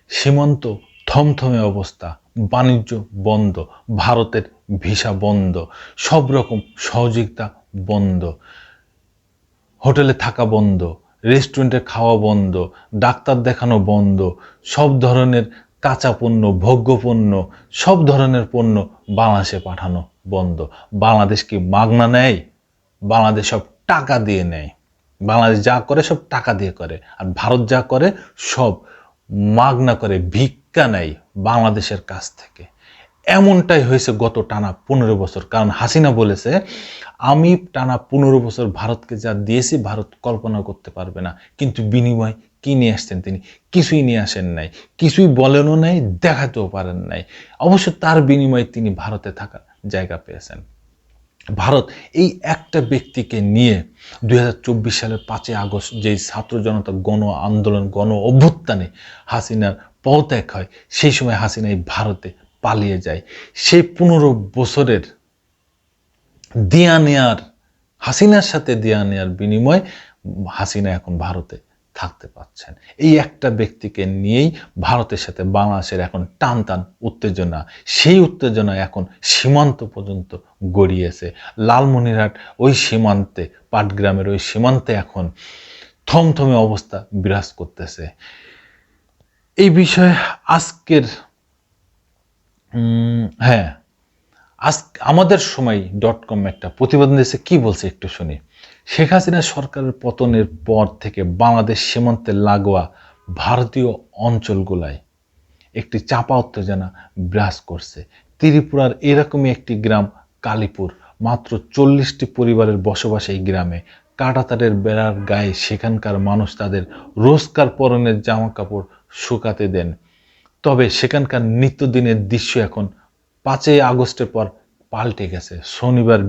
সীমান্ত থমথমে অবস্থা, বাণিজ্য বন্ধ, ভারতের ভিসা বন্ধ, সব রকম সহযোগিতা বন্ধ, হোটেলে থাকা বন্ধ, রেস্টুরেন্টে খাওয়া বন্ধ, ডাক্তার দেখানো বন্ধ, সব ধরনের কাঁচা পণ্য, ভোগ্য পণ্য, সব ধরনের পণ্য বাংলাদেশে পাঠানো বন্ধ। বাংলাদেশ কি মাগনা নেয়? বাংলাদেশ সব টাকা দিয়ে নেয়। বাংলাদেশ যা করে সব টাকা দিয়ে করে, আর ভারত যা করে সব মাগনা করে, ভিক্ষা নেয় বাংলাদেশের কাছ থেকে। এমনটাই হয়েছে গত টানা 15 বছর। কারণ হাসিনা বলেছে, আমি টানা 15 বছর ভারতকে যা দিয়েছি ভারত কল্পনা করতে পারবে না। কিন্তু বিনিময় কি নিয়ে আসছেন তিনি? কিছুই নিয়ে আসেন নাই, কিছুই বলেনও নাই, দেখাতেও পারেন নাই। অবশ্য তার বিনিময়ে তিনি ভারতে থাকার জায়গা পেয়েছেন। ভারত এই একটা ব্যক্তিকে নিয়ে 2024 সালের 5 আগস্ট যেই ছাত্র জনতা গণ আন্দোলন, গণ অভ্যুত্থানে হাসিনার পদত্যাগ হয়, সেই সময় হাসিনা এই ভারতে পালিয়ে যায়। সেই 15 বছরের দেয়া নেয়ার, হাসিনার সাথে দেয়া নেয়ার বিনিময়ে হাসিনা এখন ভারতে থাকতে পাচ্ছেন। এই একটা ব্যক্তিকে নিয়েই ভারতের সাথে বাংলাদেশের এখন টান টান উত্তেজনা। সেই উত্তেজনা এখন সীমান্ত পর্যন্ত গড়িয়েছে। লালমনিরহাট ওই সীমান্তে, পাটগ্রামের ওই সীমান্তে এখন থমথমে অবস্থা বিরাজ করতেছে। এই বিষয়ে আজকের আমাদের সময় .com একটা প্রতিবেদন দিয়েছে, কি বলছে একটু শুনি। শেখ হাসিনা সরকারের পতনের পর থেকে বাংলাদেশ সীমান্তে লাগোয়া ভারতীয় অঞ্চলগুলায় একটি চাপা উত্তেজনা বিরাজ করছে। ত্রিপুরার এরকমই একটি গ্রাম কালীপুর, মাত্র 40টি পরিবারের বসবাস এই গ্রামে। কাঁটাতারের বেড়ার গায়ে সেখানকার মানুষ তাদের রোজকার পরনের জামা কাপড় শুকাতে দেন। তবে সেখানকার নিত্যদিনের দৃশ্য এখন 5 আগস্টের পর পাল্টে গেছে। শনিবার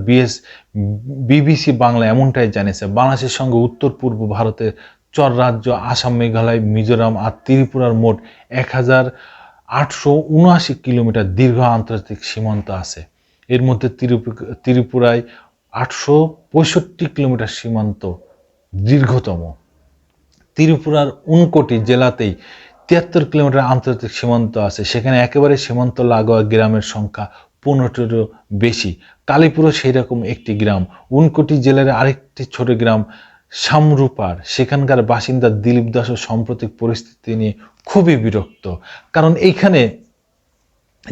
বিবিসি বাংলা এমনটাই জানিয়েছে, বাংলাদেশের সঙ্গে উত্তর পূর্ব ভারতের 4 রাজ্য আসাম, মেঘালয়, মিজোরাম আর ত্রিপুরার মোট 1879 কিলোমিটার দীর্ঘ আন্তর্জাতিক সীমান্ত আছে। এর মধ্যে ত্রিপুরায় 865 কিলোমিটার সীমান্ত দীর্ঘতম। ত্রিপুরার উনকোটি জেলাতেই 73 কিলোমিটার আন্তর্জাতিক সীমান্ত আছে। সেখানে একেবারে সীমান্ত লাগোয়া গ্রামের সংখ্যা 15টিরও বেশি। কালীপুরও সেই রকম একটি গ্রাম। উনকোটি জেলার আরেকটি ছোট গ্রাম সামরুপাড়, সেখানকার বাসিন্দা দিলীপ দাসও সাম্প্রতিক পরিস্থিতি নিয়ে খুবই বিরক্ত। কারণ এইখানে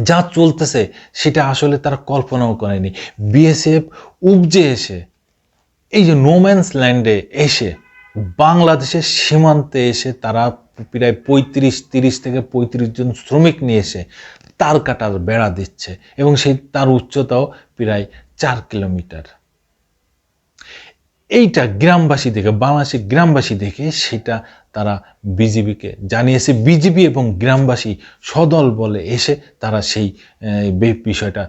যা চলতেছে সেটা আসলে তারা কল্পনাও করেনি। বিএসএফ উপজে এসে, এই যে নোম্যান্স ল্যান্ডে এসে, বাংলাদেশের সীমান্তে এসে তারা প্রায় 30 থেকে 35 জন শ্রমিক নিয়ে এসে তার কাটার বেড়া দিচ্ছে, এবং সেই তার উচ্চতাও প্রায় 4 কিলোমিটার। এইটা গ্রামবাসী দেখে, বাংলাদেশের গ্রামবাসী দেখে সেটা তারা বিজিবিকে জানিয়েছে। বিজিবি এবং গ্রামবাসী সদল বলে এসে তারা সেই বিষয়টা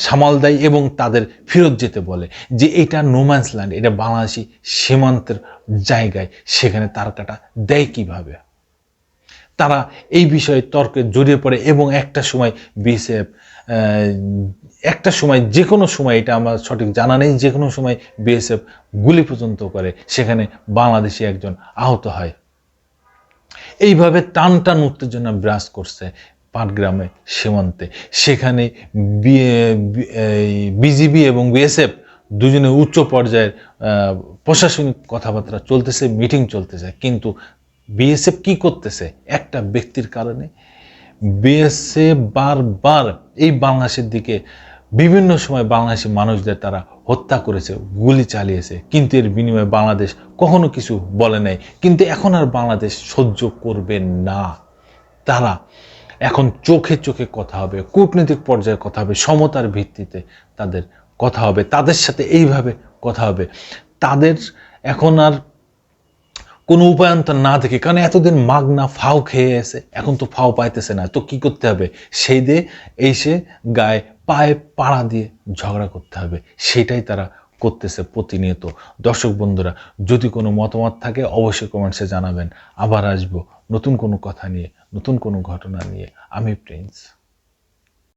সামাল দেয় এবং তাদের ফেরত যেতে বলে যে এটা নোম্যান্স ল্যান্ড, এটা বাংলাদেশি সীমান্তের জায়গায়, সেখানে তার কাটা দেয় কিভাবে। তারা এই বিষয়ে তর্কে জড়িয়ে পড়ে এবং একটা সময় বিএসএফ যে কোনো সময়, এটা আমার সঠিক জানা নেই, যে কোনো সময় বিএসএফ গুলি পর্যন্ত করে, সেখানে বাংলাদেশি একজন আহত হয়। এইভাবে টান টান উত্তেজনা বিরাজ করছে পাটগ্রামে সীমান্তে। সেখানে বিজিবি এবং বিএসএফ দুজনে উচ্চ পর্যায়ের প্রশাসনিক কথাবার্তা চলতেছে, মিটিং চলতেছে। কিন্তু বিএসএফ কি করতেছে? একটা ব্যক্তির কারণে বিএসএফ বারবার এই বাংলাদেশের দিকে বিভিন্ন সময় বাংলাদেশি মানুষদের তারা হত্যা করেছে, গুলি চালিয়েছে, কিন্তু এর বিনিময়ে বাংলাদেশ কখনো কিছু বলে নাই। কিন্তু এখন আর বাংলাদেশ সহ্য করবে না। তারা এখন চোখে চোখে কথা হবে, কূটনৈতিক পর্যায়ে কথা হবে, সমতার ভিত্তিতে তাদের কথা হবে, তাদের সাথে এইভাবে কথা হবে। তাদের এখন আর কোনো উপায়ন্তর না দেখে, কারণ এতদিন মাগনা ফাও খেয়ে এসে এখন তো ফাও পাইতেছে না, তো কি করতে হবে? সেই দিয়ে এসে গায়ে পায়ে পাড়া দিয়ে ঝগড়া করতে হবে। সেটাই তারা করতেছে প্রতিনিয়ত। দর্শক বন্ধুরা, যদি কোনো মতামত থাকে অবশ্যই কমেন্টসে জানাবেন। আবার আসবো নতুন কোনো কথা নিয়ে, নতুন কোনো ঘটনা নিয়ে। আমি প্রিন্স।